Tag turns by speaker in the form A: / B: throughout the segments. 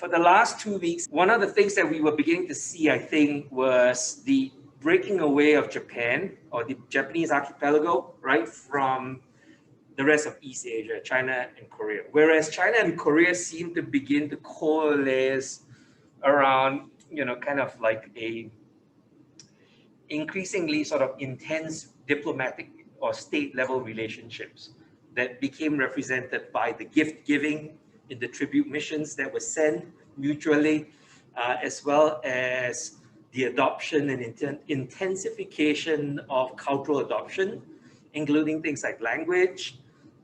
A: For the last 2 weeks, one of the things that we were beginning to see, I think, was the breaking away of Japan or the Japanese archipelago, right, from the rest of East Asia, China and Korea. Whereas China and Korea seem to begin to coalesce around, kind of like a increasingly sort of intense diplomatic or state level relationships that became represented by the gift giving in the tribute missions that were sent mutually, as well as the adoption and intensification of cultural adoption, including things like language,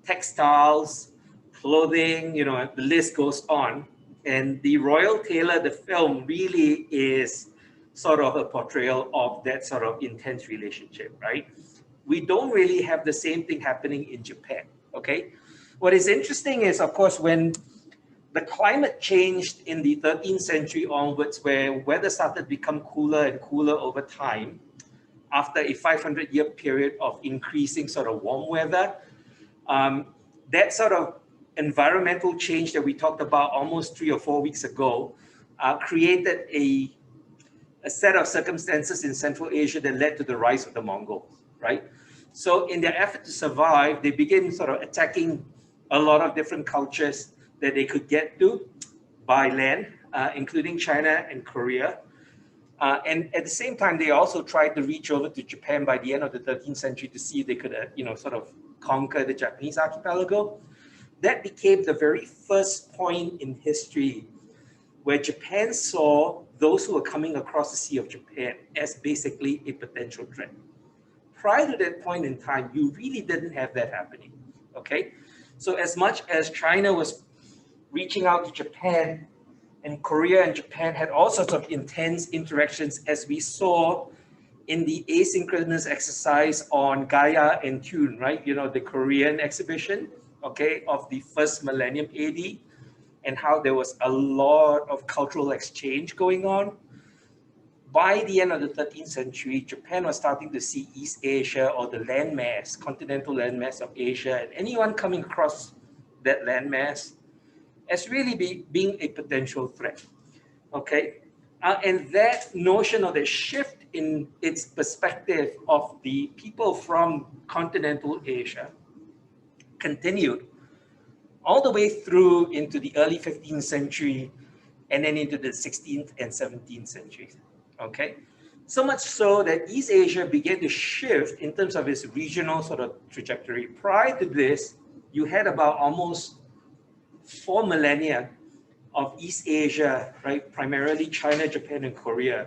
A: textiles, clothing, the list goes on. And The Royal Tailor, the film, really is sort of a portrayal of that sort of intense relationship, right? We don't really have the same thing happening in Japan, okay? What is interesting is, of course, when the climate changed in the 13th century onwards, where weather started to become cooler and cooler over time, after a 500-year period of increasing sort of warm weather, that sort of environmental change that we talked about almost 3 or 4 weeks ago created a set of circumstances in Central Asia that led to the rise of the Mongols, right? So in their effort to survive, they began sort of attacking a lot of different cultures that they could get to by land, including China and Korea. And at the same time, they also tried to reach over to Japan by the end of the 13th century to see if they could, sort of conquer the Japanese archipelago. That became the very first point in history where Japan saw those who were coming across the Sea of Japan as basically a potential threat. Prior to that point in time, you really didn't have that happening, okay? So as much as China was reaching out to Japan, and Korea and Japan had all sorts of intense interactions, as we saw in the asynchronous exercise on Gaia and Tune, right? The Korean exhibition, okay, of the first millennium AD, and how there was a lot of cultural exchange going on. By the end of the 13th century, Japan was starting to see East Asia, or the landmass, continental landmass of Asia, and anyone coming across that landmass as really being a potential threat, okay? And that notion of the shift in its perspective of the people from continental Asia continued all the way through into the early 15th century and then into the 16th and 17th centuries, okay? So much so that East Asia began to shift in terms of its regional sort of trajectory. Prior to this, you had about almost 4 millennia of East Asia, right, primarily China, Japan, and Korea,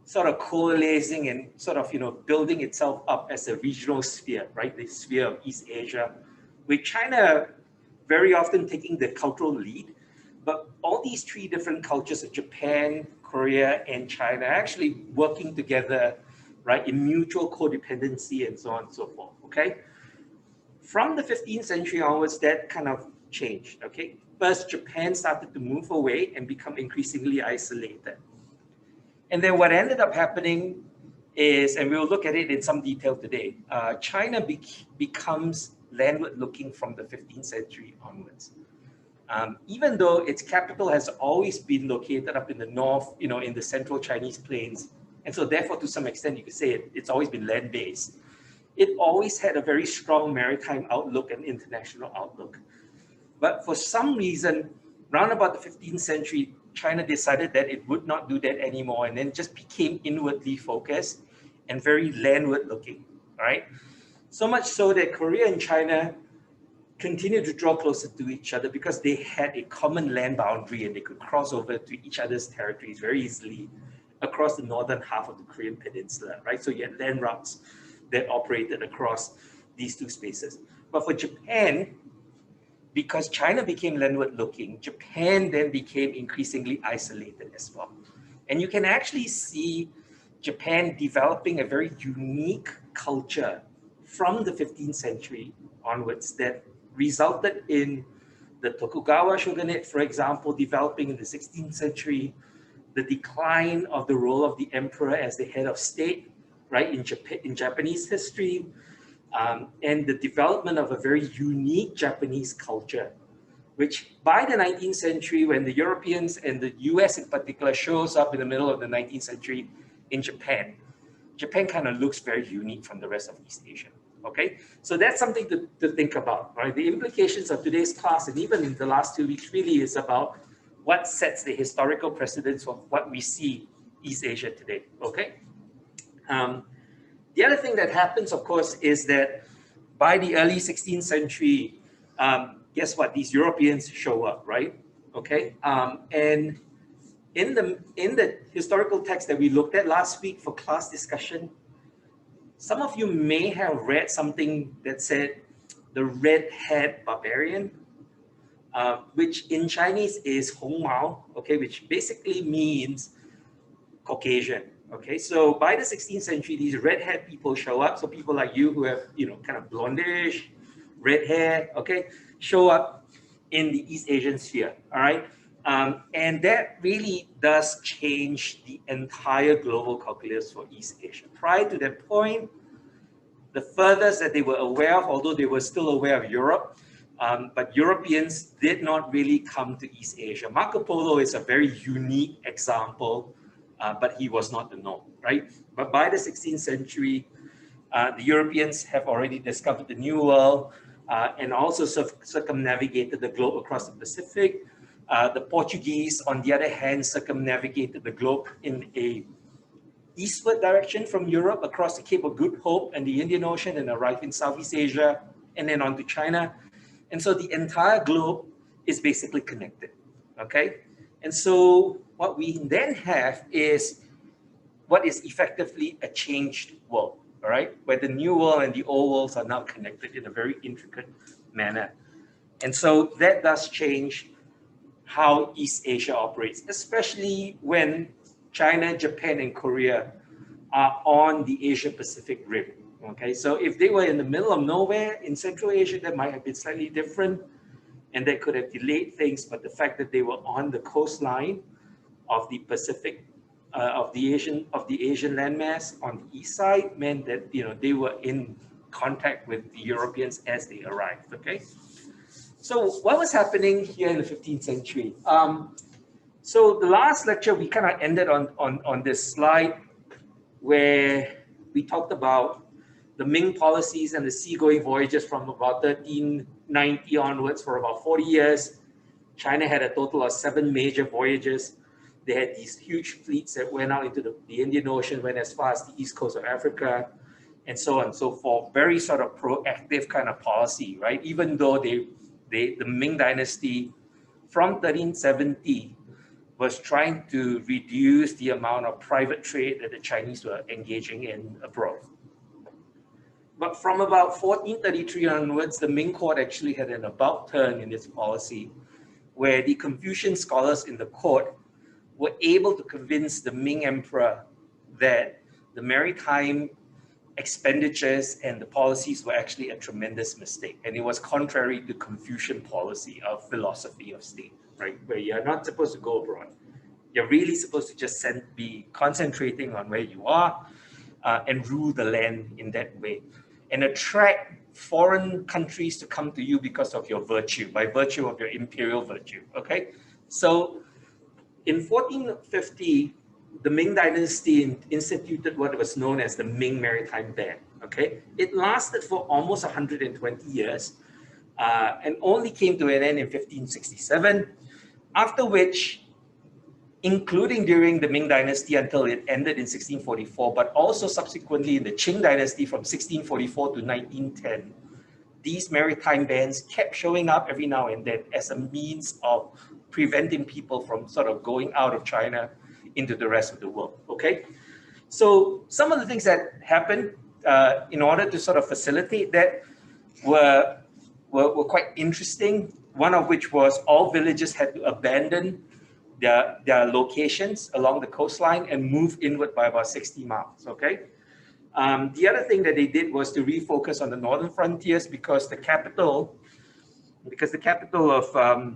A: sort of coalescing and sort of, building itself up as a regional sphere, right, the sphere of East Asia, with China very often taking the cultural lead. But all these 3 different cultures of Japan, Korea, and China actually working together, right, in mutual codependency and so on and so forth, okay? From the 15th century onwards, that kind of changed, okay? First, Japan started to move away and become increasingly isolated. And then what ended up happening is, and we'll look at it in some detail today, China becomes landward looking from the 15th century onwards. Even though its capital has always been located up in the north, in the central Chinese plains, and so therefore to some extent you could say it's always been land-based, it always had a very strong maritime outlook and international outlook. But for some reason, round about the 15th century, China decided that it would not do that anymore, and then just became inwardly focused and very landward looking, right? So much so that Korea and China continued to draw closer to each other because they had a common land boundary and they could cross over to each other's territories very easily across the northern half of the Korean peninsula, right? So you had land routes that operated across these 2 spaces. But for Japan, because China became landward looking, Japan then became increasingly isolated as well. And you can actually see Japan developing a very unique culture from the 15th century onwards that resulted in the Tokugawa shogunate, for example, developing in the 16th century, the decline of the role of the emperor as the head of state, right, in Japanese history, and the development of a very unique Japanese culture, which by the 19th century, when the Europeans and the US in particular shows up in the middle of the 19th century in Japan, Japan kind of looks very unique from the rest of East Asia. Okay, so that's something to think about, right? The implications of today's class and even in the last 2 weeks really is about what sets the historical precedence of what we see East Asia today, okay? The other thing that happens, of course, is that by the early 16th century, guess what? These Europeans show up, right? Okay, and in the historical text that we looked at last week for class discussion, some of you may have read something that said the red-haired barbarian, which in Chinese is Hong Mao, okay, which basically means Caucasian. Okay, so by the 16th century, these red-haired people show up. So people like you who have, kind of blondish, red hair, okay, show up in the East Asian sphere, all right? And that really does change the entire global calculus for East Asia. Prior to that point, the furthest that they were aware of, although they were still aware of Europe, but Europeans did not really come to East Asia. Marco Polo is a very unique example, but he was not the norm, right? But by the 16th century, the Europeans have already discovered the New World and also circumnavigated the globe across the Pacific. The Portuguese, on the other hand, circumnavigated the globe in a eastward direction from Europe across the Cape of Good Hope and the Indian Ocean and arrived in Southeast Asia and then on to China. And so the entire globe is basically connected, okay? And so what we then have is what is effectively a changed world, all right? Where the new world and the old worlds are now connected in a very intricate manner. And so that does change how East Asia operates, especially when China, Japan, and Korea are on the Asia-Pacific rim, okay? So if they were in the middle of nowhere in Central Asia, that might have been slightly different, and that could have delayed things, but the fact that they were on the coastline of the Pacific, of the Asian landmass on the east side meant that, they were in contact with the Europeans as they arrived, okay? So what was happening here in the 15th century? So the last lecture, we kind of ended on this slide where we talked about the Ming policies and the seagoing voyages from about 1390 onwards for about 40 years. China had a total of 7 major voyages. They had these huge fleets that went out into the Indian Ocean, went as far as the east coast of Africa, and so on and so forth. Very sort of proactive kind of policy, right? Even though the Ming dynasty from 1370 was trying to reduce the amount of private trade that the Chinese were engaging in abroad. But from about 1433 onwards, the Ming court actually had an about turn in its policy, where the Confucian scholars in the court were able to convince the Ming emperor that the maritime expenditures and the policies were actually a tremendous mistake. And it was contrary to Confucian policy of philosophy of state, right? Where you're not supposed to go abroad. You're really supposed to just be concentrating on where you are and rule the land in that way. And attract foreign countries to come to you because of your virtue, by virtue of your imperial virtue, okay? So in 1450, the Ming dynasty instituted what was known as the Ming Maritime Ban, okay? It lasted for almost 120 years and only came to an end in 1567, after which, including during the Ming dynasty until it ended in 1644, but also subsequently in the Qing dynasty from 1644 to 1910, these maritime bans kept showing up every now and then as a means of preventing people from sort of going out of China into the rest of the world, okay? So some of the things that happened in order to sort of facilitate that were quite interesting. One of which was all villages had to abandon their locations along the coastline and move inward by about 60 miles, okay? The other thing that they did was to refocus on the northern frontiers because the capital of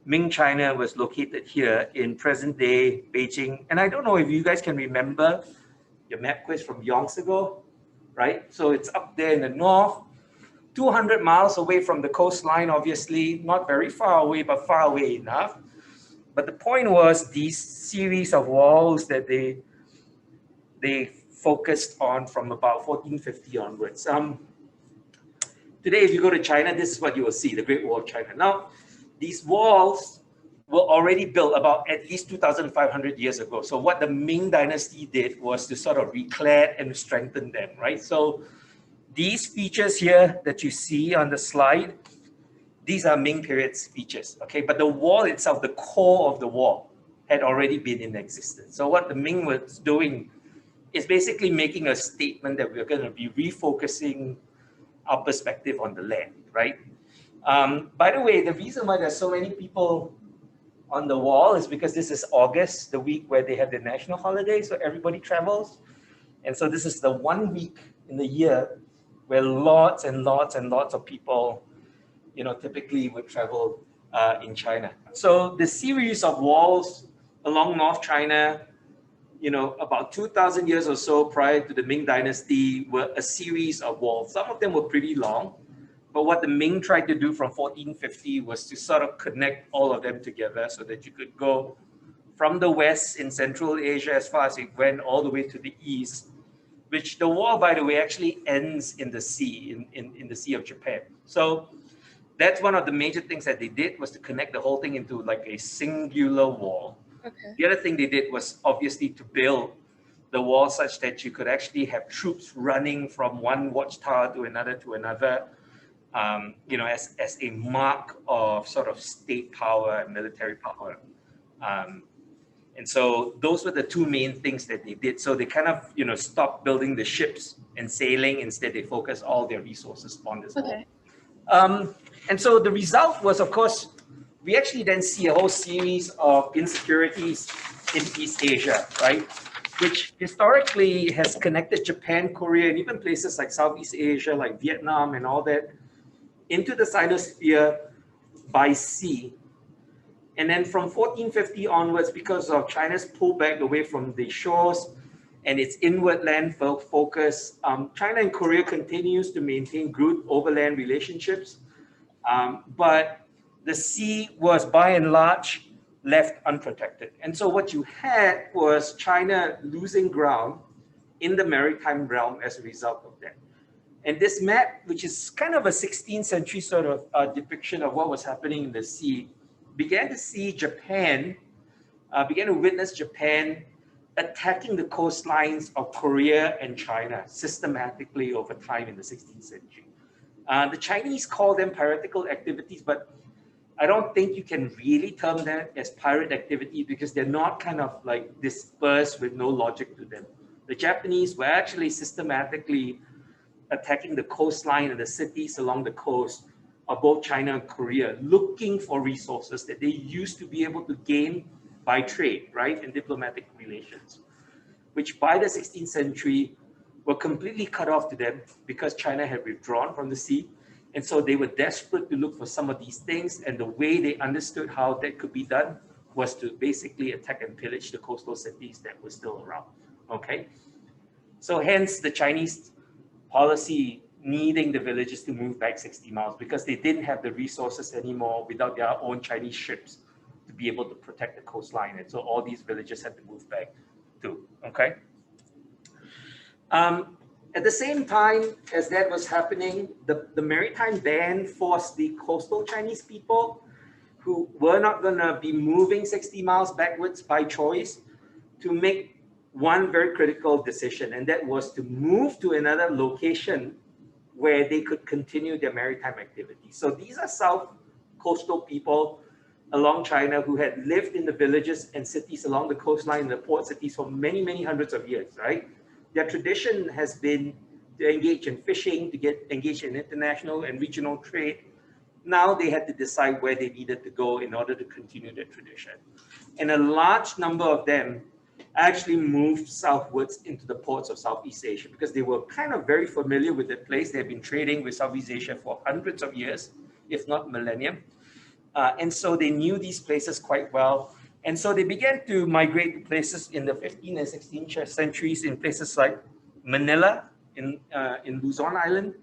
A: Ming China was located here in present-day Beijing. And I don't know if you guys can remember your map quiz from yonks ago, right? So it's up there in the north. 200 miles away from the coastline, obviously, not very far away, but far away enough. But the point was these series of walls that they focused on from about 1450 onwards. Today, if you go to China, this is what you will see, the Great Wall of China. Now, these walls were already built about at least 2,500 years ago. So what the Ming Dynasty did was to sort of reclare and strengthen them, right? So these features here that you see on the slide, these are Ming period features, okay? But the wall itself, the core of the wall, had already been in existence. So what the Ming was doing is basically making a statement that we're going to be refocusing our perspective on the land, right? By the way, the reason why there's so many people on the wall is because this is August, the week where they have the national holiday, so everybody travels. And so this is the 1 week in the year where lots and lots and lots of people, typically would travel in China. So the series of walls along North China, about 2,000 years or so prior to the Ming Dynasty were a series of walls. Some of them were pretty long, but what the Ming tried to do from 1450 was to sort of connect all of them together so that you could go from the west in Central Asia as far as it went all the way to the east, which the wall, by the way, actually ends in the sea, in the Sea of Japan. So that's one of the major things that they did, was to connect the whole thing into like a singular wall. Okay. The other thing they did was obviously to build the wall such that you could actually have troops running from one watchtower to another, as a mark of sort of state power and military power. And so those were the two main things that they did. So they kind of, stopped building the ships and sailing. Instead, they focused all their resources on this wall. And so the result was, of course, we actually then see a whole series of insecurities in East Asia, right? Which historically has connected Japan, Korea, and even places like Southeast Asia, like Vietnam and all that, into the Sinosphere by sea. And then from 1450 onwards, because of China's pullback away from the shores and its inward land focus, China and Korea continues to maintain good overland relationships. But the sea was by and large left unprotected. And so what you had was China losing ground in the maritime realm as a result of that. And this map, which is kind of a 16th century sort of depiction of what was happening in the sea, began to witness Japan attacking the coastlines of Korea and China systematically over time in the 16th century. The Chinese call them piratical activities, but I don't think you can really term that as pirate activity because they're not kind of like dispersed with no logic to them. The Japanese were actually systematically attacking the coastline and the cities along the coast of both China and Korea, looking for resources that they used to be able to gain by trade, right, and diplomatic relations, which by the 16th century were completely cut off to them because China had withdrawn from the sea. And so they were desperate to look for some of these things. And the way they understood how that could be done was to basically attack and pillage the coastal cities that were still around, okay? So hence the Chinese policy needing the villages to move back 60 miles because they didn't have the resources anymore without their own Chinese ships to be able to protect the coastline. And so all these villages had to move back too, okay? At the same time as that was happening, the maritime ban forced the coastal Chinese people who were not going to be moving 60 miles backwards by choice to make one very critical decision, and that was to move to another location where they could continue their maritime activity. So these are South coastal people along China who had lived in the villages and cities along the coastline and the port cities for many, many hundreds of years, right? Their tradition has been to engage in fishing, to get engaged in international and regional trade. Now they had to decide where they needed to go in order to continue their tradition. And a large number of them actually moved southwards into the ports of Southeast Asia because they were kind of very familiar with the place. They had been trading with Southeast Asia for hundreds of years, if not millennium. And so they knew these places quite well. And so they began to migrate to places in the 15th and 16th centuries in places like Manila in Luzon Island,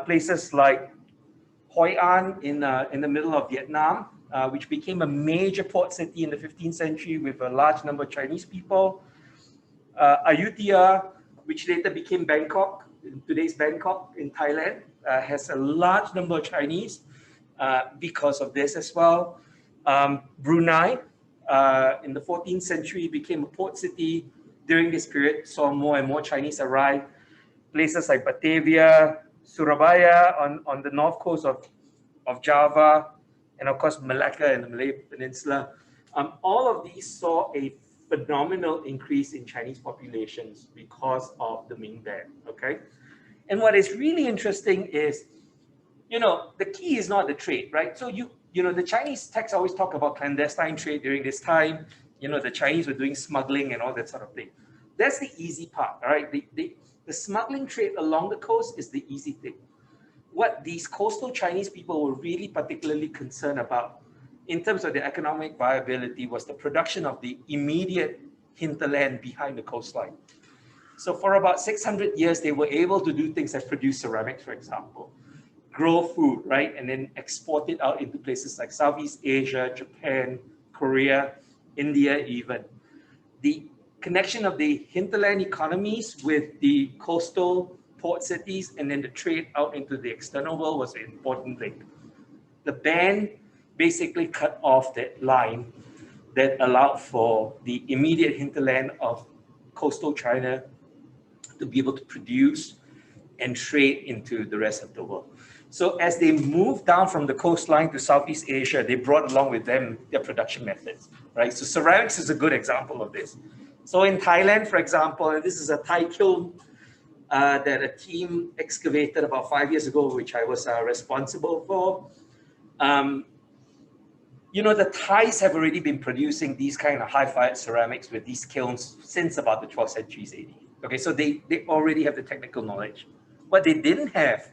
A: places like Hoi An in the middle of Vietnam, which became a major port city in the 15th century with a large number of Chinese people. Ayutthaya, which later became Bangkok, today's Bangkok in Thailand, has a large number of Chinese because of this as well. Brunei, in the 14th century, became a port city. During this period, saw more and more Chinese arrive. Places like Batavia, Surabaya on the north coast of Java, and of course Malacca and the Malay Peninsula. All of these saw a phenomenal increase in Chinese populations because of the Ming Ban, okay? And what is really interesting is, the key is not the trade, right? So the Chinese texts always talk about clandestine trade during this time. The Chinese were doing smuggling and all that sort of thing. That's the easy part, all right? The smuggling trade along the coast is the easy thing. What these coastal Chinese people were really particularly concerned about in terms of their economic viability was the production of the immediate hinterland behind the coastline. So for about 600 years, they were able to do things like produce ceramics, for example, grow food, right? And then export it out into places like Southeast Asia, Japan, Korea, India even. The connection of the hinterland economies with the coastal port cities and then the trade out into the external world was an important link. The ban basically cut off that line that allowed for the immediate hinterland of coastal China to be able to produce and trade into the rest of the world. So as they moved down from the coastline to Southeast Asia, they brought along with them their production methods, right? So ceramics is a good example of this. So in Thailand, for example, and this is a Thai kiln that a team excavated about 5 years ago, which I was responsible for. The Thais have already been producing these kind of high-fired ceramics with these kilns since about the 12th century AD. Okay, so they already have the technical knowledge. What they didn't have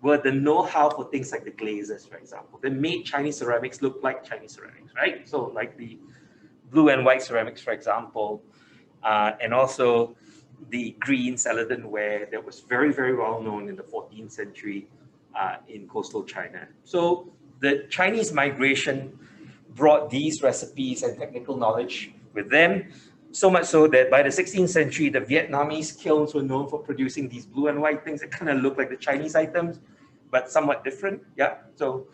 A: were the know-how for things like the glazes, for example. They made Chinese ceramics look like Chinese ceramics, right? So like the blue and white ceramics, for example, and also the green celadon ware that was very, very well known in the 14th century in coastal China. So the Chinese migration brought these recipes and technical knowledge with them, so much so that by the 16th century, the Vietnamese kilns were known for producing these blue and white things that kind of look like the Chinese items, but somewhat different. Yeah, so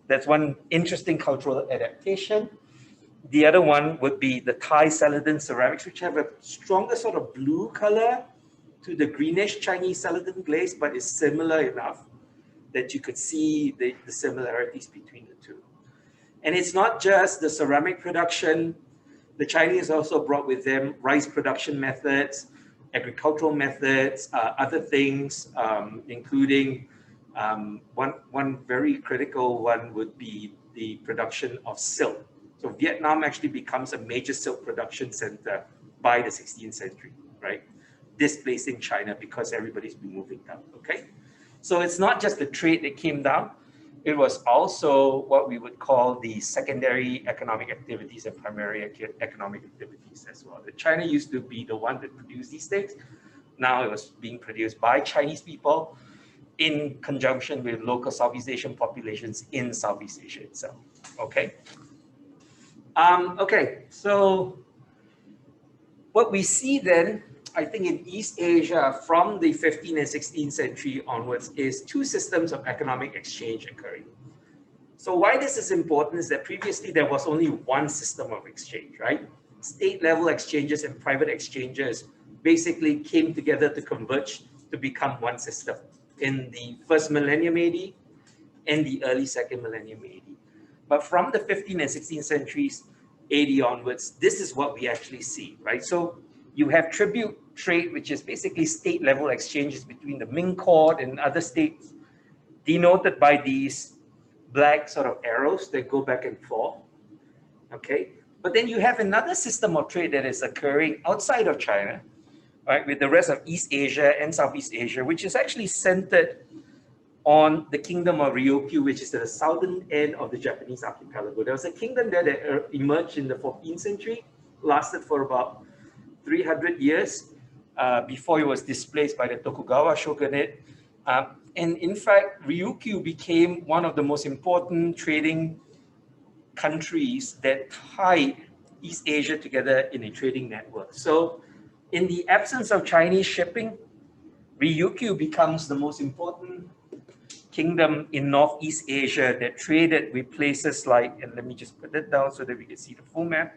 A: that's one interesting cultural adaptation. The other one would be the Thai celadon ceramics, which have a stronger sort of blue color to the greenish Chinese celadon glaze, but is similar enough that you could see the similarities between the two. And it's not just the ceramic production. The Chinese also brought with them rice production methods, agricultural methods, other things, including one very critical one would be the production of silk. So Vietnam actually becomes a major silk production center by the 16th century, right? Displacing China because everybody's been moving down, okay? So it's not just the trade that came down, it was also what we would call the secondary economic activities and primary economic activities as well. China used to be the one that produced these things. Now it was being produced by Chinese people in conjunction with local Southeast Asian populations in Southeast Asia itself, okay? Okay, so what we see then, I think in East Asia from the 15th and 16th century onwards is two systems of economic exchange occurring. So why this is important is that previously there was only one system of exchange, right? State level exchanges and private exchanges basically came together to converge to become one system in the first millennium AD and the early second millennium AD. But from the 15th and 16th centuries AD onwards, this is what we actually see, right? So you have tribute trade, which is basically state level exchanges between the Ming court and other states, denoted by these black sort of arrows that go back and forth, okay? But then you have another system of trade that is occurring outside of China, right, with the rest of East Asia and Southeast Asia, which is actually centered on the kingdom of Ryukyu, which is the southern end of the Japanese archipelago. There was a kingdom there that emerged in the 14th century, lasted for about 300 years before it was displaced by the Tokugawa shogunate. And in fact, Ryukyu became one of the most important trading countries that tied East Asia together in a trading network. So in the absence of Chinese shipping, Ryukyu becomes the most important kingdom in Northeast Asia that traded with places like, and let me just put that down so that we can see the full map,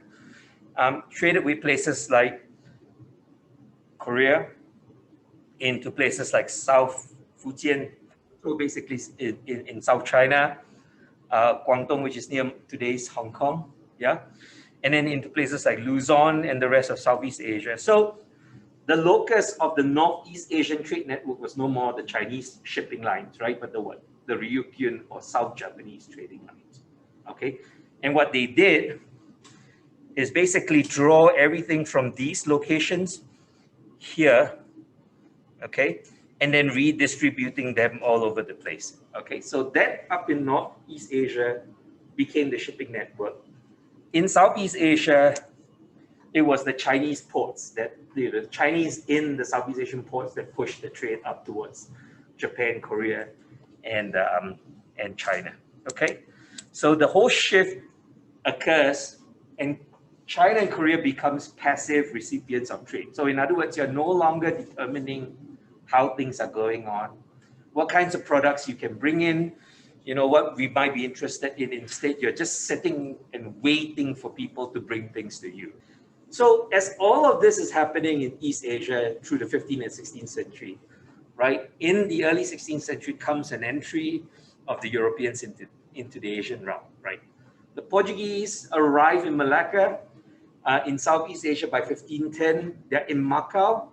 A: traded with places like Korea, into places like South Fujian, so basically in South China, Guangdong, which is near today's Hong Kong, yeah, and then into places like Luzon and the rest of Southeast Asia. So the locus of the Northeast Asian trade network was no more the Chinese shipping lines, right, but the what? The Ryukyuan or South Japanese trading lines, okay? And what they did is basically draw everything from these locations here, okay, and then redistributing them all over the place, okay? So that up in Northeast Asia became the shipping network. In Southeast Asia, it was the Chinese ports that the Chinese in the Southeast Asian ports that pushed the trade up towards Japan, Korea, and China. Okay, so the whole shift occurs, and China and Korea becomes passive recipients of trade. So in other words, you're no longer determining how things are going on, what kinds of products you can bring in, you know, what we might be interested in. Instead, you're just sitting and waiting for people to bring things to you. So as all of this is happening in East Asia through the 15th and 16th century, right, in the early 16th century comes an entry of the Europeans into the Asian realm, right? The Portuguese arrive in Malacca in Southeast Asia by 1510. They're in Macau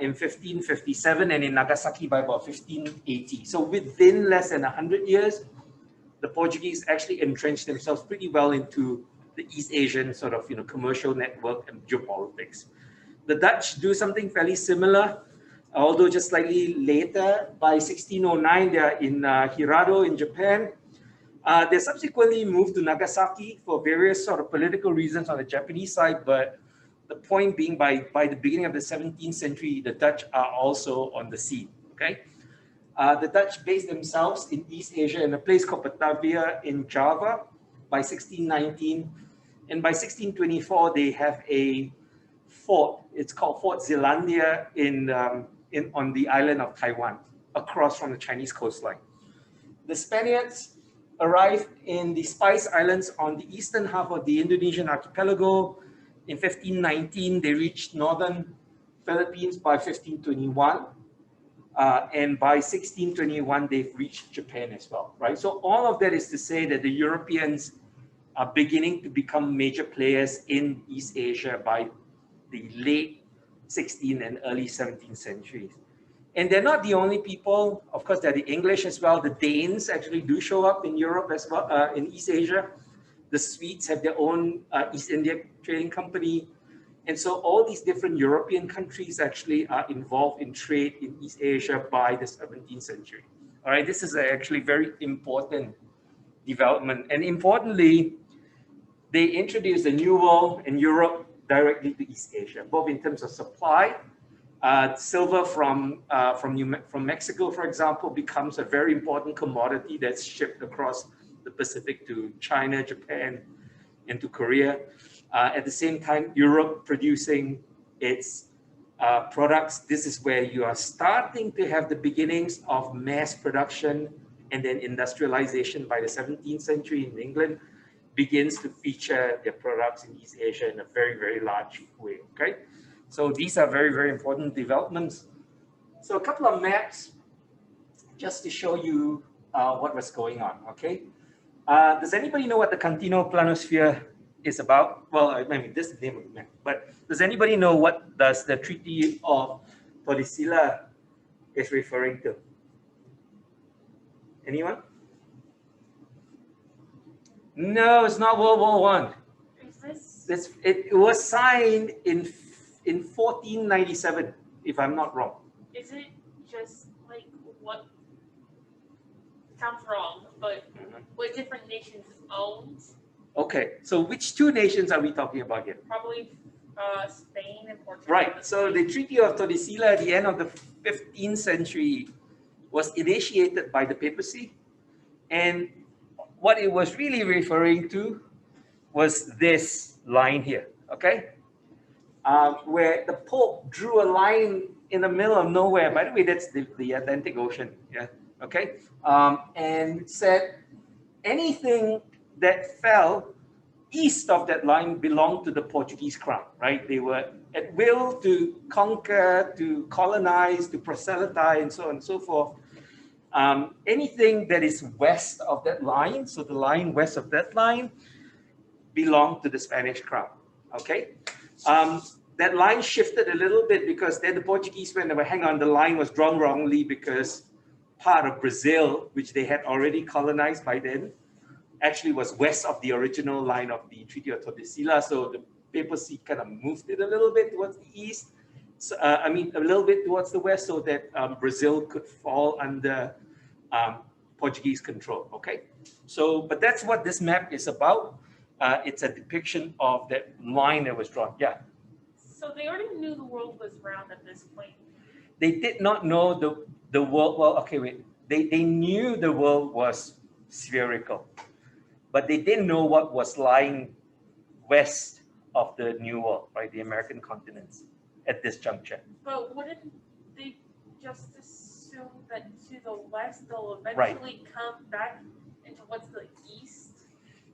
A: in 1557 and in Nagasaki by about 1580. So within less than 100 years, the Portuguese actually entrenched themselves pretty well into the East Asian sort of, you know, commercial network and geopolitics. The Dutch do something fairly similar, although just slightly later. By 1609, they're in Hirado in Japan. They subsequently moved to Nagasaki for various sort of political reasons on the Japanese side, but the point being by the beginning of the 17th century, the Dutch are also on the scene, okay? The Dutch based themselves in East Asia in a place called Batavia in Java by 1619. And by 1624, they have a fort. It's called Fort Zeelandia on the island of Taiwan, across from the Chinese coastline. The Spaniards arrived in the Spice Islands on the eastern half of the Indonesian archipelago. In 1519, they reached northern Philippines by 1521. And by 1621, they've reached Japan as well, right? So all of that is to say that the Europeans are beginning to become major players in East Asia by the late 16th and early 17th centuries. And they're not the only people. Of course, they're the English as well. The Danes actually do show up in Europe as well, in East Asia. The Swedes have their own East India trading company. And so all these different European countries actually are involved in trade in East Asia by the 17th century. All right, this is actually very important development. And importantly, they introduced the New World and Europe directly to East Asia, both in terms of supply. Silver from Mexico, for example, becomes a very important commodity that's shipped across the Pacific to China, Japan, and to Korea. At the same time, Europe producing its products. This is where you are starting to have the beginnings of mass production and then industrialization by the 17th century in England begins to feature their products in East Asia in a very, very large way, okay? So these are very, very important developments. So a couple of maps just to show you what was going on, okay? Does anybody know what the Cantino planosphere is about? Well, I mean, this is the name of the map, but does anybody know what does the Treaty of Tordesillas is referring to? Anyone? No, it's not World War I. Is this? It was signed in 1497, if I'm not wrong.
B: Is it just like what sounds wrong, but what different nations owned?
A: Okay, so which two nations are we talking about here?
B: Probably Spain and Portugal.
A: Right, so the Treaty of Tordesillas at the end of the 15th century was initiated by the papacy. And what it was really referring to was this line here, okay? Where the Pope drew a line in the middle of nowhere. By the way, that's the Atlantic Ocean, yeah, okay? And said anything that fell east of that line belonged to the Portuguese crown, right? They were at will to conquer, to colonize, to proselytize, and so on and so forth. Anything that is west of that line, so the line west of that line, belonged to the Spanish crown, okay? That line shifted a little bit because then the Portuguese went, hang on, the line was drawn wrongly because part of Brazil, which they had already colonized by then, actually was west of the original line of the Treaty of Tordesillas. So the papacy kind of moved it a little bit towards the east. So, a little bit towards the west so that Brazil could fall under Portuguese control, okay? So, but that's what this map is about. It's a depiction of that line that was drawn, yeah.
B: So they already knew the world was round at this point.
A: They did not know the world, well, okay, wait. They knew the world was spherical, but they didn't know what was lying west of the New World, right? The American continents at this juncture.
B: But wouldn't they just assume that to the west they'll eventually come back into what's the east?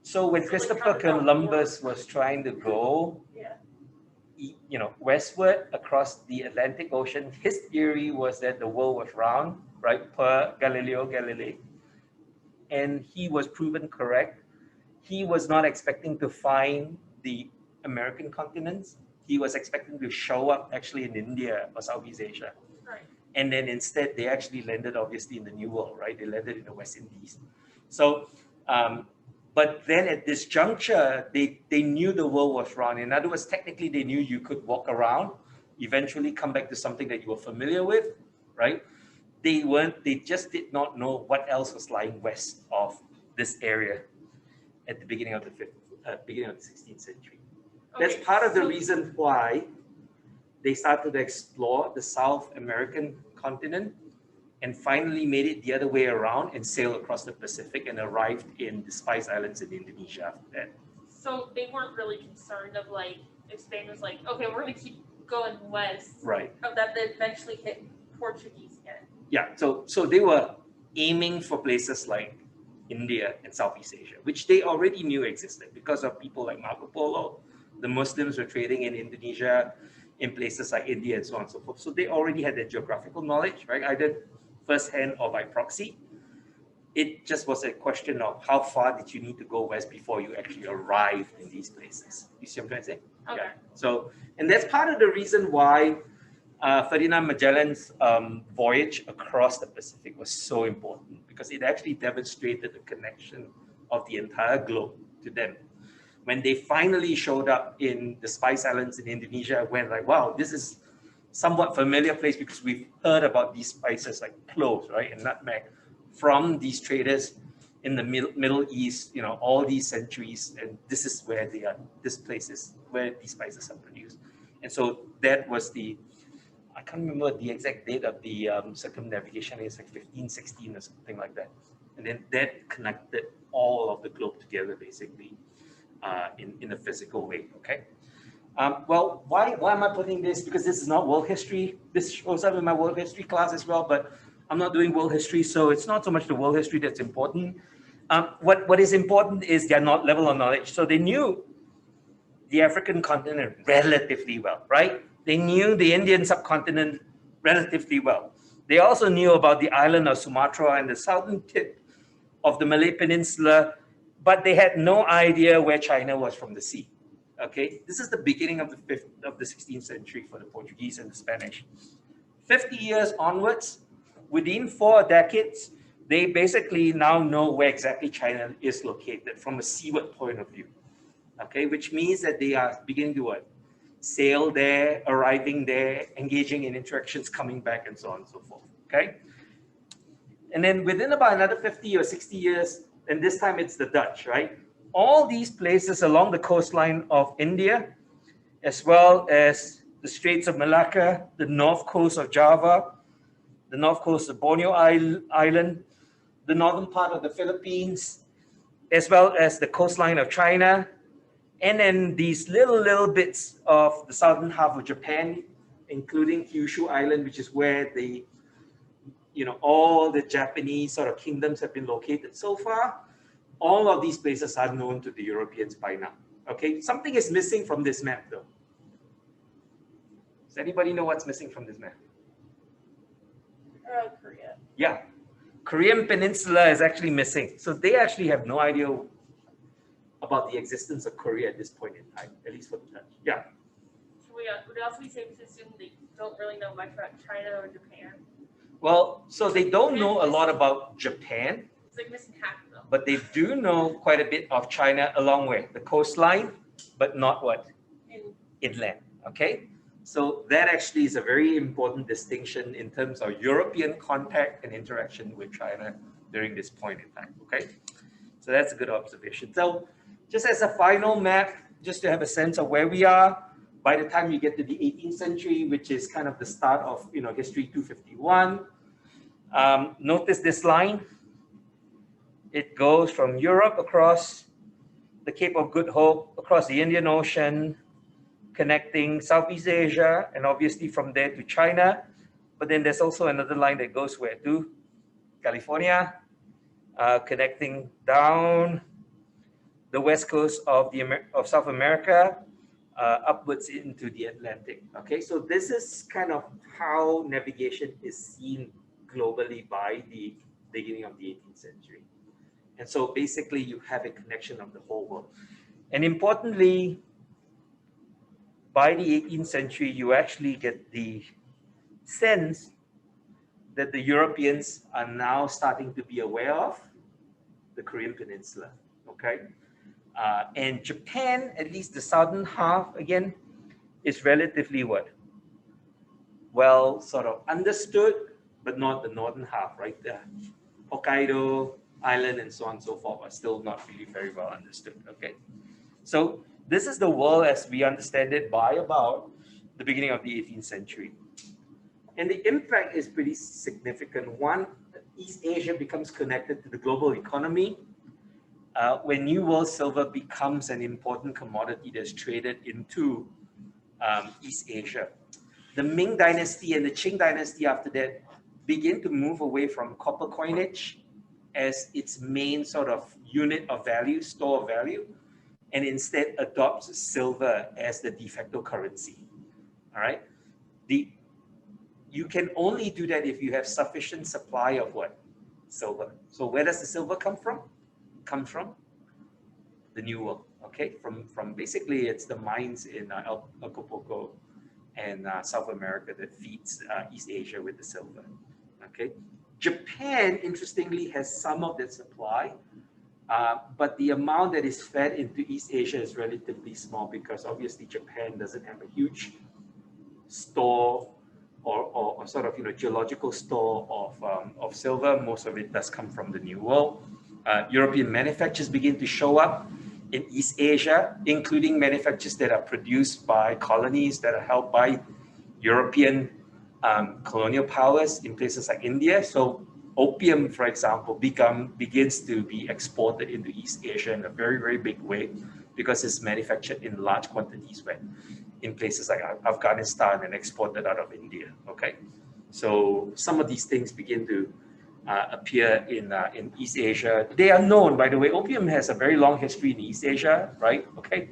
A: So when Christopher Columbus was trying to go, westward across the Atlantic Ocean, his theory was that the world was round, right, per Galileo Galilei. And he was proven correct. He was not expecting to find the American continents. He was expecting to show up actually in India or Southeast Asia.
B: Right.
A: And then instead, they actually landed obviously in the New World, right? They landed in the West Indies. So, but then at this juncture, they knew the world was round. In other words, technically, they knew you could walk around, eventually come back to something that you were familiar with, right? They just did not know what else was lying west of this area at the beginning of the 16th century. That's part of the reason why they started to explore the South American continent and finally made it the other way around and sailed across the Pacific and arrived in the Spice Islands in Indonesia after that.
B: So they weren't really concerned of if Spain was like, okay, we're going to keep going west.
A: Right.
B: That they eventually hit Portuguese again.
A: Yeah, so they were aiming for places like India and Southeast Asia, which they already knew existed because of people like Marco Polo. The Muslims were trading in Indonesia, in places like India and so on and so forth. So they already had that geographical knowledge, right? Either firsthand or by proxy. It just was a question of how far did you need to go west before you actually arrived in these places. You see what I'm trying to say?
B: Okay.
A: Yeah. So, and that's part of the reason why Ferdinand Magellan's voyage across the Pacific was so important, because it actually demonstrated the connection of the entire globe to them. When they finally showed up in the Spice Islands in Indonesia, I went like, wow, this is somewhat familiar place because we've heard about these spices like cloves, right, and nutmeg from these traders in the Middle East, all these centuries, and this is where they are. This place is where these spices are produced. And so that was I can't remember the exact date of the circumnavigation. It's like 1516 or something like that. And then that connected all of the globe together, basically, in a physical way, okay? Well, why am I putting this? Because this is not world history. This shows up in my world history class as well, but I'm not doing world history, so it's not so much the world history that's important. What is important is their level of knowledge. So they knew the African continent relatively well, right? They knew the Indian subcontinent relatively well. They also knew about the island of Sumatra and the southern tip of the Malay Peninsula, but they had no idea where China was from the sea. Okay, this is the beginning of the 16th century for the Portuguese and the Spanish. 50 years onwards, within 4 decades, they basically now know where exactly China is located from a seaward point of view. Okay, which means that they are beginning to sail there, arriving there, engaging in interactions, coming back, and so on and so forth. Okay, and then within about another 50 or 60 years, and this time it's the Dutch, right? All these places along the coastline of India, as well as the Straits of Malacca, the north coast of Java, the north coast of Borneo Island, the northern part of the Philippines, as well as the coastline of China, and then these little bits of the southern half of Japan, including Kyushu Island, which is where the, all the Japanese sort of kingdoms have been located so far. All of these places are known to the Europeans by now. Okay, something is missing from this map though. Does anybody know what's missing from this map?
B: Korea.
A: Yeah, Korean Peninsula is actually missing. So they actually have no idea about the existence of Korea at this point in time, at least for the Dutch. Yeah.
B: Would it also be safe to assume they don't really know much about China or Japan?
A: Well, so they don't know a lot about Japan.
B: It's like missing half of them.
A: But they do know quite a bit of China along where the coastline, but not what? Inland. Okay. So that actually is a very important distinction in terms of European contact and interaction with China during this point in time. Okay. So that's a good observation. So just as a final map, just to have a sense of where we are, by the time you get to the 18th century, which is kind of the start of history 251, notice this line. It goes from Europe across the Cape of Good Hope, across the Indian Ocean, connecting Southeast Asia, and obviously from there to China. But then there's also another line that goes where to? California, connecting down the west coast of South America, upwards into the Atlantic. Okay, so this is kind of how navigation is seen globally by the beginning of the 18th century. And so basically you have a connection of the whole world. And importantly, by the 18th century, you actually get the sense that the Europeans are now starting to be aware of the Korean Peninsula, okay? And Japan, at least the southern half, again, is relatively what? Well, sort of understood, but not the northern half, right? The Hokkaido Island and so on and so forth are still not really very well understood, okay? So this is the world as we understand it by about the beginning of the 18th century. And the impact is pretty significant. One, East Asia becomes connected to the global economy. When New World silver becomes an important commodity that's traded into East Asia. The Ming Dynasty and the Qing Dynasty after that begin to move away from copper coinage as its main sort of unit of value, store of value, and instead adopts silver as the de facto currency. All right. You can only do that if you have sufficient supply of what? Silver. So where does the silver come from? Comes from the New World. Okay, from basically it's the mines in Acapulco and South America that feeds East Asia with the silver. Okay, Japan interestingly has some of that supply, but the amount that is fed into East Asia is relatively small because obviously Japan doesn't have a huge store or sort of geological store of silver. Most of it does come from the New World. European manufacturers begin to show up in East Asia, including manufacturers that are produced by colonies that are held by European colonial powers in places like India. So opium, for example, begins to be exported into East Asia in a very, very big way because it's manufactured in large quantities in places like Afghanistan and exported out of India. Okay, so some of these things begin to appear in East Asia. They are known, by the way. Opium has a very long history in East Asia, right? Okay,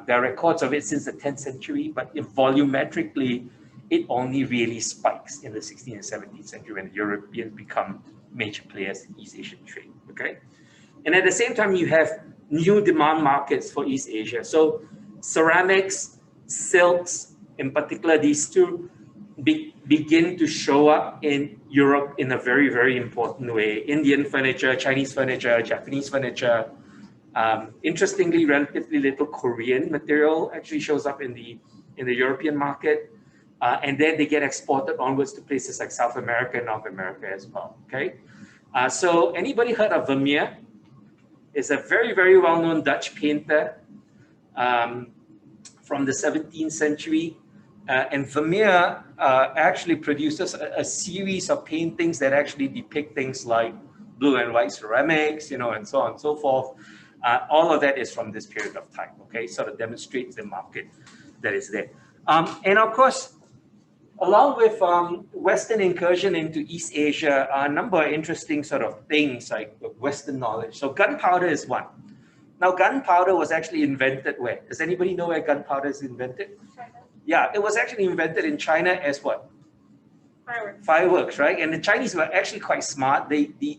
A: there are records of it since the 10th century, but volumetrically, it only really spikes in the 16th and 17th century when the Europeans become major players in East Asian trade. Okay, and at the same time, you have new demand markets for East Asia. So ceramics, silks, in particular, these two begin to show up in Europe in a very, very important way. Indian furniture, Chinese furniture, Japanese furniture. Interestingly, relatively little Korean material actually shows up in the European market. And then they get exported onwards to places like South America and North America as well, okay? So anybody heard of Vermeer? It's a very, very well-known Dutch painter from the 17th century. And Vermeer actually produces a series of paintings that actually depict things like blue and white ceramics, and so on and so forth. All of that is from this period of time, okay? Sort of demonstrates the market that is there. And of course, along with Western incursion into East Asia, a number of interesting sort of things like Western knowledge. So gunpowder is one. Now, gunpowder was actually invented where? Does anybody know where gunpowder is invented?
B: China.
A: Yeah, it was actually invented in China as what?
B: Fireworks.
A: Fireworks, right? And the Chinese were actually quite smart. The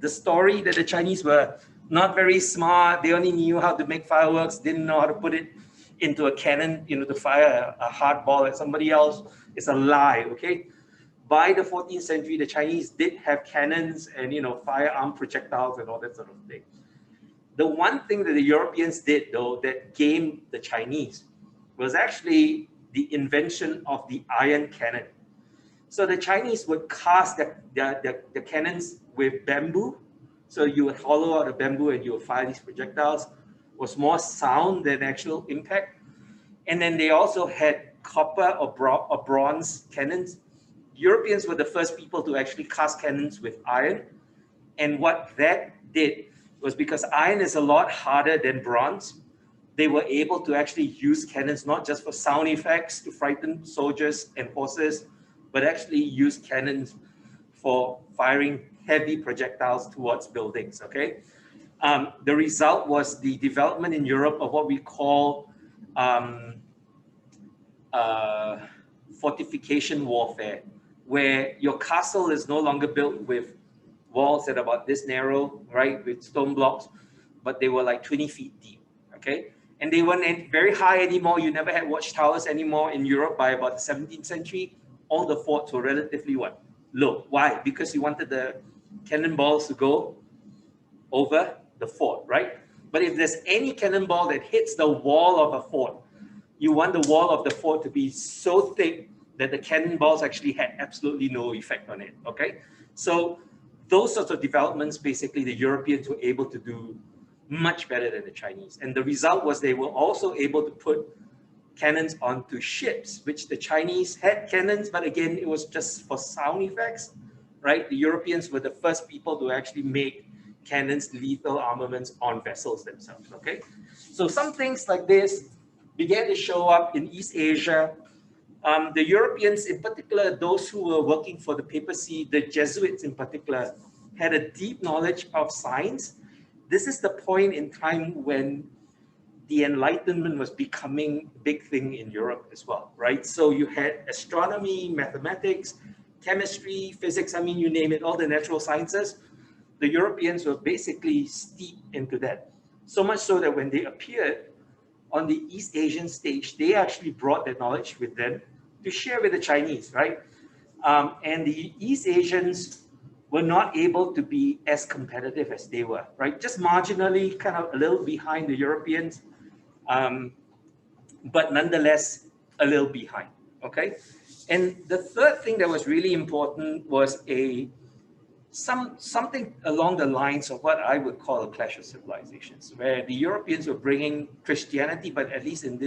A: story that the Chinese were not very smart, they only knew how to make fireworks, didn't know how to put it into a cannon, to fire a hard ball at somebody else, it's a lie, okay? By the 14th century, the Chinese did have cannons and, firearm projectiles and all that sort of thing. The one thing that the Europeans did, though, that gamed the Chinese was actually the invention of the iron cannon. So the Chinese would cast the cannons with bamboo. So you would hollow out a bamboo and you would fire these projectiles. It was more sound than actual impact. And then they also had copper or bronze cannons. Europeans were the first people to actually cast cannons with iron. And what that did was, because iron is a lot harder than bronze, they were able to actually use cannons not just for sound effects to frighten soldiers and horses, but actually use cannons for firing heavy projectiles towards buildings, okay? The result was the development in Europe of what we call fortification warfare, where your castle is no longer built with walls that are about this narrow, right, with stone blocks, but they were like 20 feet deep, okay? And they weren't very high anymore. You never had watchtowers anymore in Europe by about the 17th century. All the forts were relatively what? Low. Why? Because you wanted the cannonballs to go over the fort, right? But if there's any cannonball that hits the wall of a fort, you want the wall of the fort to be so thick that the cannonballs actually had absolutely no effect on it, okay? So those sorts of developments, basically the Europeans were able to do much better than the Chinese. And the result was they were also able to put cannons onto ships, which the Chinese had cannons, but again, it was just for sound effects, right? The Europeans were the first people to actually make cannons, lethal armaments on vessels themselves, okay? So some things like this began to show up in East Asia. The Europeans in particular, those who were working for the papacy, the Jesuits in particular, had a deep knowledge of science. This is the point in time when the Enlightenment was becoming a big thing in Europe as well, right? So you had astronomy, mathematics, chemistry, physics, I mean, you name it, all the natural sciences. The Europeans were basically steeped into that. So much so that when they appeared on the East Asian stage, they actually brought their knowledge with them to share with the Chinese, right? And the East Asians were not able to be as competitive as they were, right? Just marginally, kind of a little behind the Europeans, but nonetheless a little behind, okay? And the third thing that was really important was something along the lines of what I would call a clash of civilizations, where the Europeans were bringing Christianity, but at least at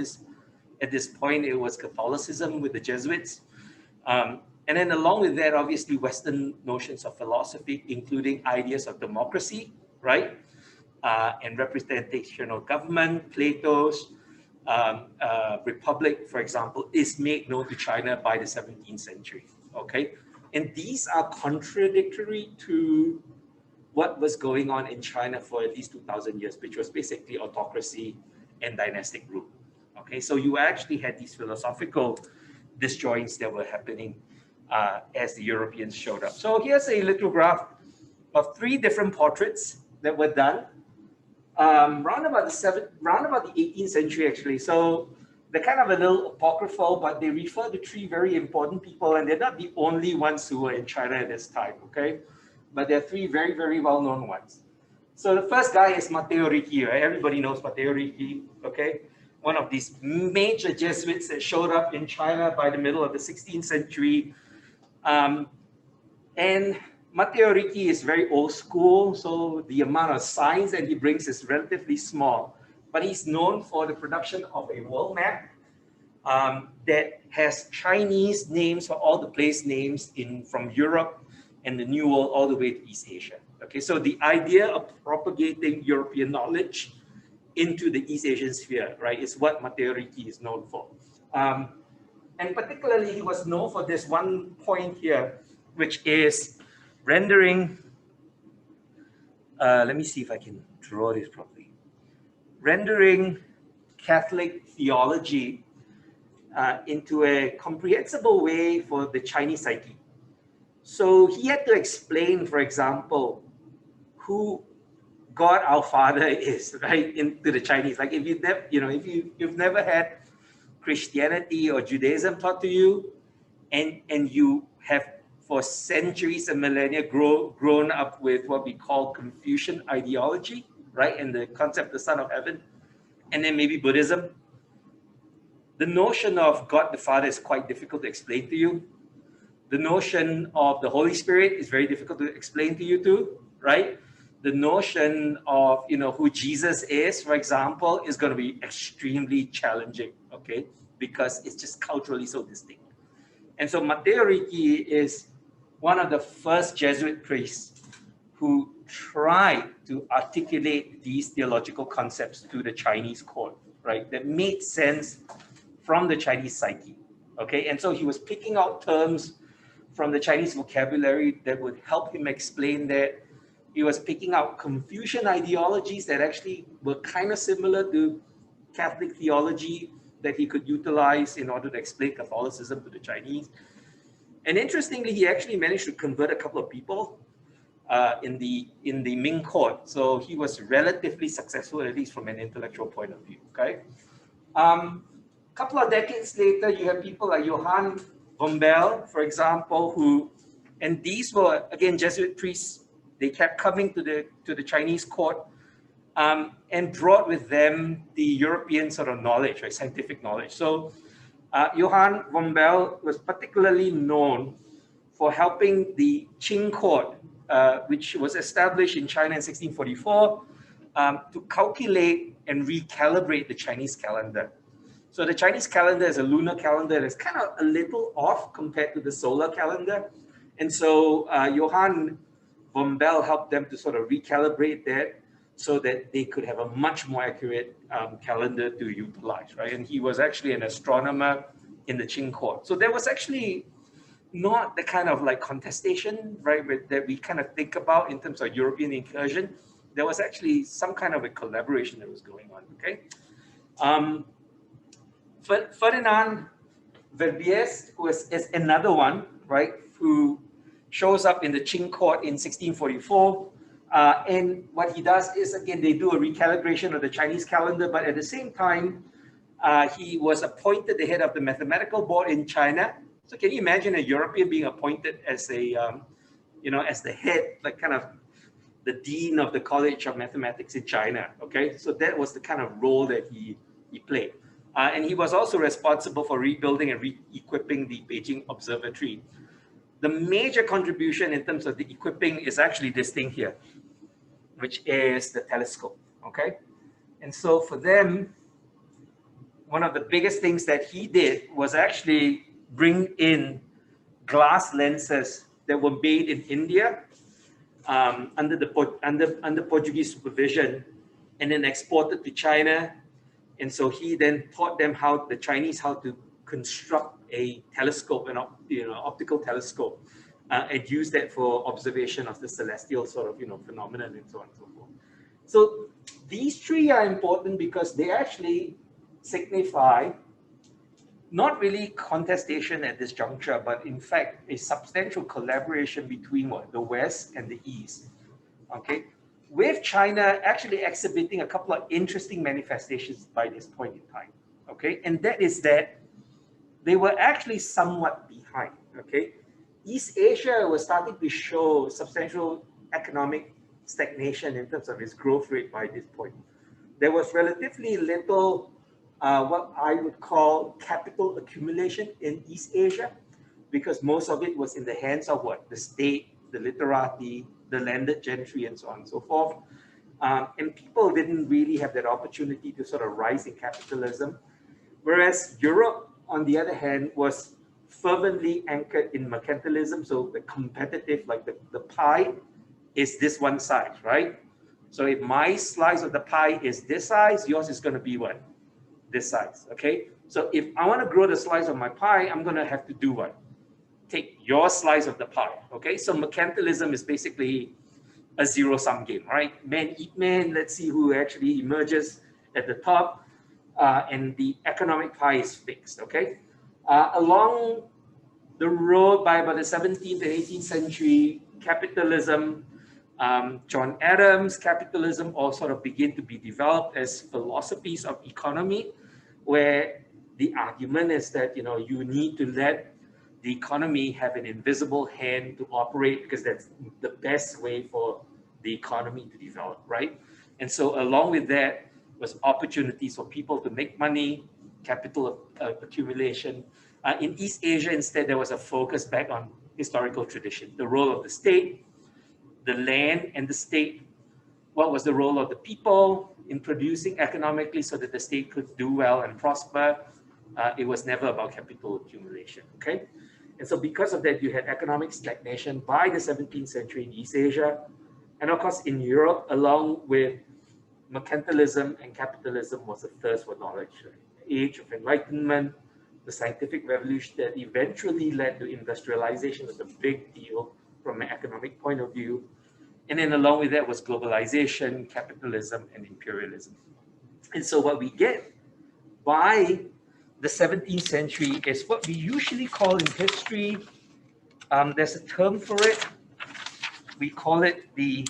A: this point, it was Catholicism with the Jesuits. And then along with that, obviously, Western notions of philosophy, including ideas of democracy, right? And representational government, Plato's Republic, for example, is made known to China by the 17th century, okay? And these are contradictory to what was going on in China for at least 2,000 years, which was basically autocracy and dynastic rule. Okay, so you actually had these philosophical disjoints that were happening as the Europeans showed up. So here's a lithograph of 3 different portraits that were done round about the 18th century, actually. So they're kind of a little apocryphal, but they refer to 3 very important people, and they're not the only ones who were in China at this time, okay? But they're 3 very, very well-known ones. So the first guy is Matteo Ricci, right? Everybody knows Matteo Ricci, okay? One of these major Jesuits that showed up in China by the middle of the 16th century. And Matteo Ricci is very old school, so the amount of science that he brings is relatively small. But he's known for the production of a world map that has Chinese names for all the place names from Europe and the New World all the way to East Asia. Okay, so the idea of propagating European knowledge into the East Asian sphere, right, is what Matteo Ricci is known for. And particularly, he was known for this one point here, which is rendering, let me see if I can draw this properly, rendering Catholic theology into a comprehensible way for the Chinese psyche. So he had to explain, for example, who God our Father is, right, into the Chinese. Like if you've never had Christianity or Judaism taught to you, and you have for centuries and millennia grown up with what we call Confucian ideology, right, and the concept of the Son of Heaven, and then maybe Buddhism, the notion of God the Father is quite difficult to explain to you. The notion of the Holy Spirit is very difficult to explain to you too, right? The notion of, who Jesus is, for example, is going to be extremely challenging, okay? Because it's just culturally so distinct. And so Matteo Ricci is one of the first Jesuit priests who tried to articulate these theological concepts to the Chinese court, right? That made sense from the Chinese psyche, okay? And so he was picking out terms from the Chinese vocabulary that would help him explain that. He was picking out Confucian ideologies that actually were kind of similar to Catholic theology that he could utilize in order to explain Catholicism to the Chinese. And interestingly, he actually managed to convert a couple of people in the Ming court. So he was relatively successful, at least from an intellectual point of view, okay? Couple of decades later, you have people like Johann von Bell, for example, and these were, again, Jesuit priests. They kept coming to the Chinese court and brought with them the European sort of knowledge, right, scientific knowledge. So Johann von Bell was particularly known for helping the Qing court, which was established in China in 1644, to calculate and recalibrate the Chinese calendar. So the Chinese calendar is a lunar calendar that's kind of a little off compared to the solar calendar. And so Johann von Bell helped them to sort of recalibrate that so that they could have a much more accurate calendar to utilize, right? And he was actually an astronomer in the Qing court. So there was actually not the kind of like contestation, right, that we kind of think about in terms of European incursion. There was actually some kind of a collaboration that was going on, okay? Ferdinand Verbiest, who is another one, right, who shows up in the Qing court in 1644. And what he does is, again, they do a recalibration of the Chinese calendar, but at the same time, he was appointed the head of the mathematical board in China. So can you imagine a European being appointed as as the head, like kind of the dean of the College of Mathematics in China, okay? So that was the kind of role that he played. And he was also responsible for rebuilding and re-equipping the Beijing Observatory. The major contribution in terms of the equipping is actually this thing here, which is the telescope, okay? And so for them, one of the biggest things that he did was actually bring in glass lenses that were made in India under Portuguese supervision and then exported to China. And so he then taught them the Chinese how to construct a telescope, an optical telescope, and use that for observation of the celestial sort of phenomenon and so on and so forth. So these three are important because they actually signify not really contestation at this juncture, but in fact a substantial collaboration between the West and the East. Okay. With China actually exhibiting a couple of interesting manifestations by this point in time, okay? And that is that they were actually somewhat behind, okay? East Asia was starting to show substantial economic stagnation in terms of its growth rate by this point. There was relatively little, what I would call capital accumulation in East Asia, because most of it was in the hands of the state, the literati, the landed gentry, and so on and so forth. And people didn't really have that opportunity to sort of rise in capitalism. Whereas Europe on the other hand, was fervently anchored in mercantilism. So the competitive, like the pie is this one size, right? So if my slice of the pie is this size, yours is going to be what? This size, okay? So if I want to grow the slice of my pie, I'm going to have to do what? Take your slice of the pie, okay? So mercantilism is basically a zero-sum game, right? Man eat man, let's see who actually emerges at the top, and the economic pie is fixed, okay? Along the road by about the 17th and 18th century, capitalism, John Adams' capitalism all sort of begin to be developed as philosophies of economy, where the argument is that, you know, you need to let the economy have an invisible hand to operate because that's the best way for the economy to develop, right? And so along with that was opportunities for people to make money, capital accumulation. In East Asia, instead, there was a focus back on historical tradition, the role of the state, the land and the state. What was the role of the people in producing economically so that the state could do well and prosper? It was never about capital accumulation, okay? And so because of that, you had economic stagnation by the 17th century in East Asia. And of course, in Europe, along with mercantilism and capitalism was the thirst for knowledge. The age of enlightenment, the scientific revolution that eventually led to industrialization was a big deal from an economic point of view. And then along with that was globalization, capitalism, and imperialism. And so what we get by the 17th century is what we usually call in history, there's a term for it. We call it the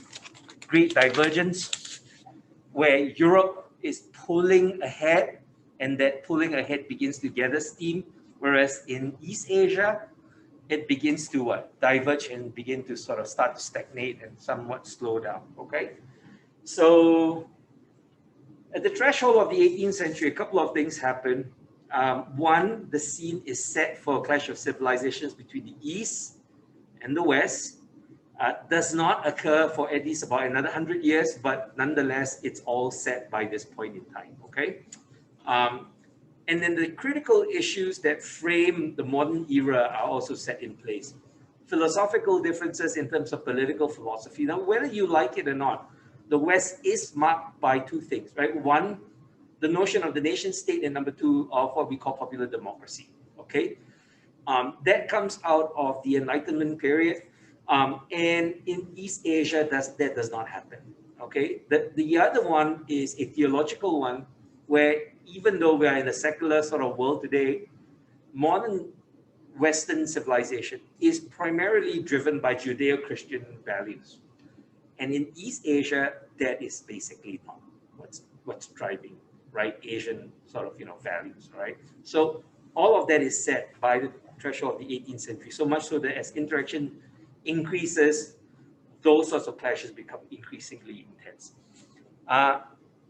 A: Great Divergence, where Europe is pulling ahead, and that pulling ahead begins to gather steam, whereas in East Asia, it begins to what? Diverge and begin to sort of start to stagnate and somewhat slow down, okay? So at the threshold of the 18th century, a couple of things happen. One, the scene is set for a clash of civilizations between the East and the West. Does not occur for at least about another 100 years, but nonetheless, it's all set by this point in time, okay? And then the critical issues that frame the modern era are also set in place. Philosophical differences in terms of political philosophy. Now, whether you like it or not, the West is marked by two things, right? One, the notion of the nation state, and number two, of what we call popular democracy, okay? That comes out of the Enlightenment period. And in East Asia, that does not happen, okay? The other one is a theological one, where even though we are in a secular sort of world today, modern Western civilization is primarily driven by Judeo-Christian values. And in East Asia, that is basically not what's driving, right? Asian sort of, values, right? So all of that is set by the threshold of the 18th century, so much so that as interaction increases, those sorts of clashes become increasingly intense.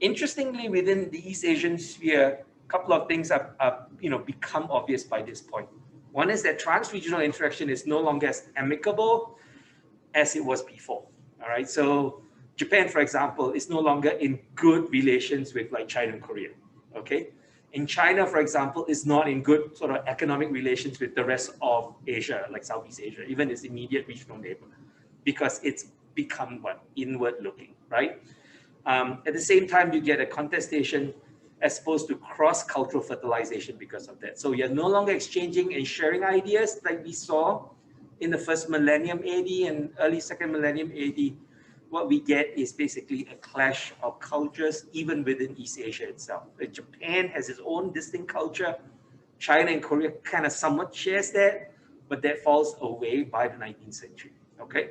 A: Interestingly, within the East Asian sphere, a couple of things have become obvious by this point. One is that trans-regional interaction is no longer as amicable as it was before. All right, so Japan, for example, is no longer in good relations with like China and Korea. Okay, and China, for example, is not in good sort of economic relations with the rest of Asia, like Southeast Asia, even its immediate regional neighbor, because it's become inward looking, right? At the same time, you get a contestation as opposed to cross-cultural fertilization because of that. So you're no longer exchanging and sharing ideas like we saw in the first millennium AD and early second millennium AD. What we get is basically a clash of cultures, even within East Asia itself. Japan has its own distinct culture. China and Korea kind of somewhat shares that, but that falls away by the 19th century, okay?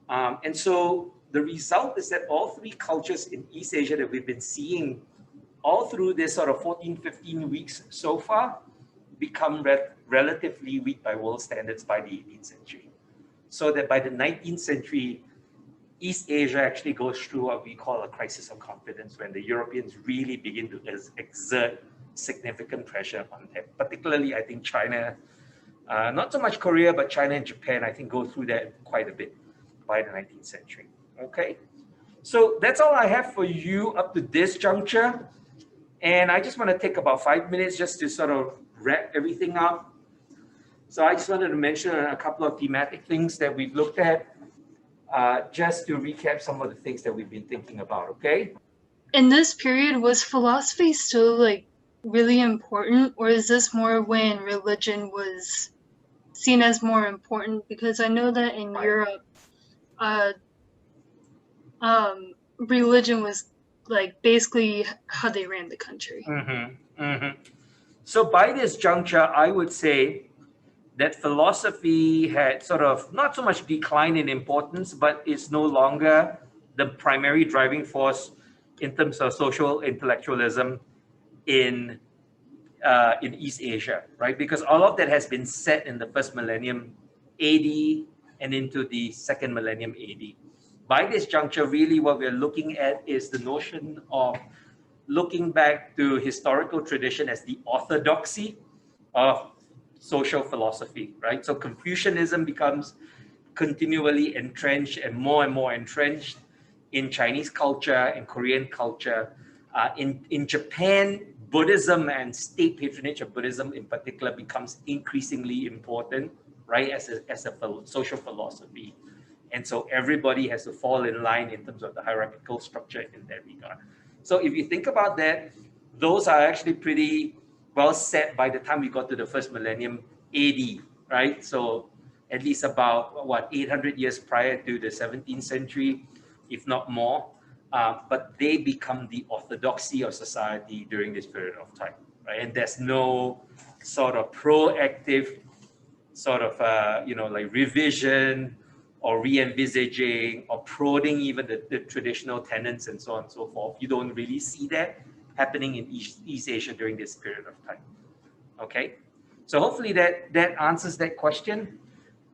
A: And so the result is that all three cultures in East Asia that we've been seeing all through this sort of 14, 15 weeks so far become relatively weak by world standards by the 18th century. So that by the 19th century, East Asia actually goes through what we call a crisis of confidence, when the Europeans really begin to exert significant pressure on them. Particularly, I think China, not so much Korea, but China and Japan, I think, go through that quite a bit by the 19th century. Okay, so that's all I have for you up to this juncture. And I just want to take about 5 minutes just to sort of wrap everything up. So I just wanted to mention a couple of thematic things that we've looked at, just to recap some of the things that we've been thinking about, okay?
C: In this period, was philosophy still like really important, or is this more when religion was seen as more important? Because I know that in Europe, uh, religion was like basically how they ran the country.
A: So by this juncture, I would say that philosophy had sort of not so much decline in importance, but it's no longer the primary driving force in terms of social intellectualism in East Asia, right? Because all of that has been set in the first millennium AD and into the second millennium AD. By this juncture, really what we're looking at is the notion of looking back to historical tradition as the orthodoxy of social philosophy, right? So Confucianism becomes continually entrenched and more entrenched in Chinese culture and Korean culture. In Japan, Buddhism and state patronage of Buddhism in particular becomes increasingly important, right, as a social philosophy. And so everybody has to fall in line in terms of the hierarchical structure in that regard. So if you think about that, those are actually pretty well set by the time we got to the first millennium AD, right? So at least about, 800 years prior to the 17th century, if not more. But they become the orthodoxy of society during this period of time, right? And there's no sort of proactive sort of, like revision or re-envisaging or prodding even the traditional tenets and so on and so forth. You don't really see that happening in East Asia during this period of time. Okay, so hopefully that answers that question.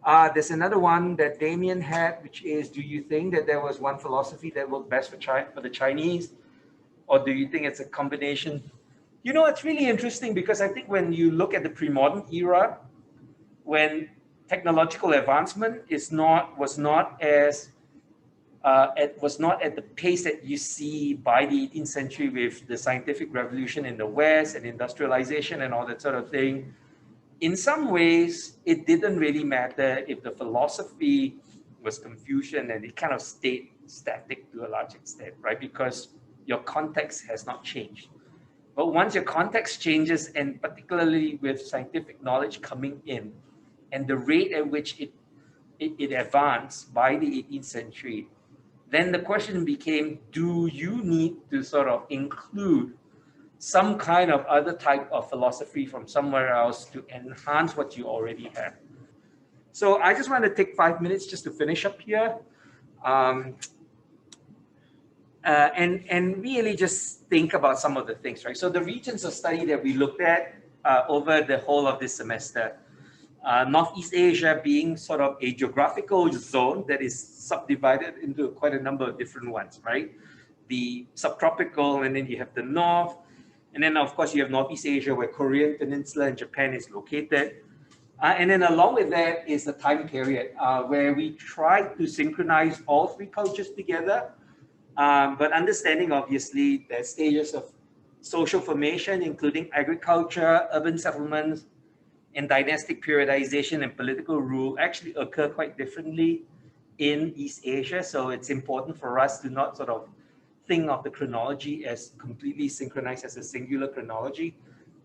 A: There's another one that Damien had, which is, do you think that there was one philosophy that worked best for the Chinese, or do you think it's a combination? It's really interesting because I think when you look at the pre-modern era, when technological advancement was not at the pace that you see by the 18th century with the scientific revolution in the West and industrialization and all that sort of thing. In some ways, it didn't really matter if the philosophy was Confucian and it kind of stayed static to a large extent, right? Because your context has not changed. But once your context changes, and particularly with scientific knowledge coming in, and the rate at which it advanced by the 18th century, then the question became, do you need to sort of include some kind of other type of philosophy from somewhere else to enhance what you already have? So I just want to take 5 minutes just to finish up here. And really just think about some of the things, right? So the regions of study that we looked at over the whole of this semester, Northeast Asia being sort of a geographical zone that is subdivided into quite a number of different ones, right? The subtropical, and then you have the north, and then of course you have Northeast Asia where Korean Peninsula and Japan is located. And then along with that is the time period where we try to synchronize all three cultures together, but understanding obviously the stages of social formation, including agriculture, urban settlements, and dynastic periodization and political rule actually occur quite differently in East Asia. So it's important for us to not sort of think of the chronology as completely synchronized as a singular chronology,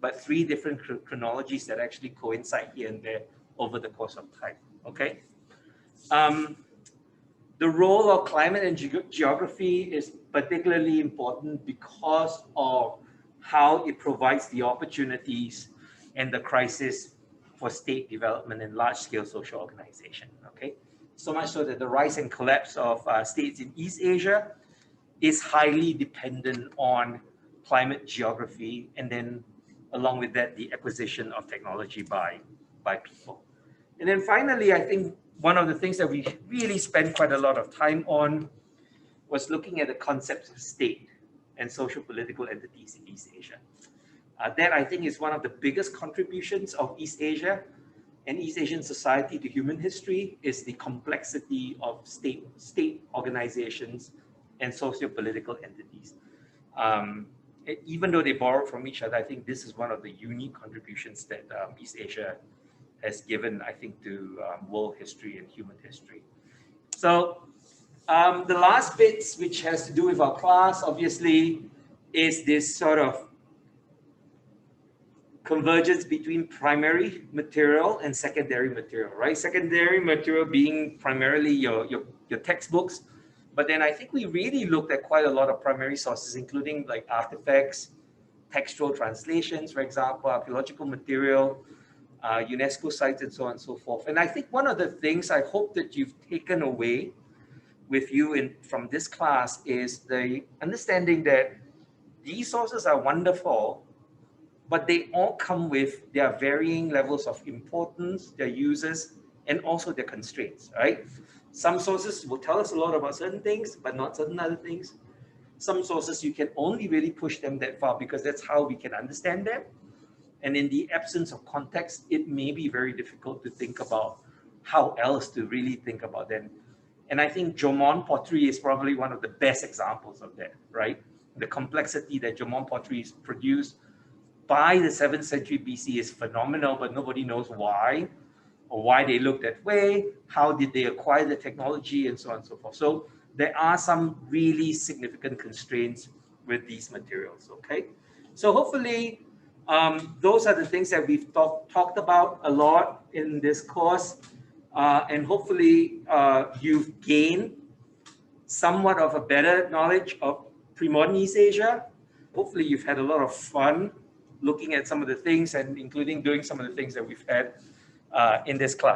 A: but three different chronologies that actually coincide here and there over the course of time, okay? The role of climate and geography is particularly important because of how it provides the opportunities and the crisis for state development and large-scale social organization, okay? So much so that the rise and collapse of states in East Asia is highly dependent on climate geography, and then along with that, the acquisition of technology by people. And then finally, I think one of the things that we really spent quite a lot of time on was looking at the concepts of state and social political entities in East Asia. That I think is one of the biggest contributions of East Asia and East Asian society to human history, is the complexity of state organizations and socio-political entities. even though they borrowed from each other, I think this is one of the unique contributions that East Asia has given, I think, to world history and human history. So the last bits, which has to do with our class, obviously, is this sort of convergence between primary material and secondary material, right? Secondary material being primarily your textbooks, but then I think we really looked at quite a lot of primary sources, including like artifacts, textual translations, for example, archaeological material, UNESCO sites, and so on and so forth. And I think one of the things I hope that you've taken away with you from this class is the understanding that these sources are wonderful, but they all come with their varying levels of importance, their uses, and also their constraints, right? Some sources will tell us a lot about certain things, but not certain other things. Some sources, you can only really push them that far because that's how we can understand them. And in the absence of context, it may be very difficult to think about how else to really think about them. And I think Jomon pottery is probably one of the best examples of that, right? The complexity that Jomon pottery is produced by the 7th century BC is phenomenal, but nobody knows why, or why they looked that way, how did they acquire the technology, and so on and so forth. So there are some really significant constraints with these materials, okay? So hopefully, those are the things that we've talked about a lot in this course, and hopefully you've gained somewhat of a better knowledge of pre-modern East Asia. Hopefully you've had a lot of fun looking at some of the things and including doing some of the things that we've had in this class.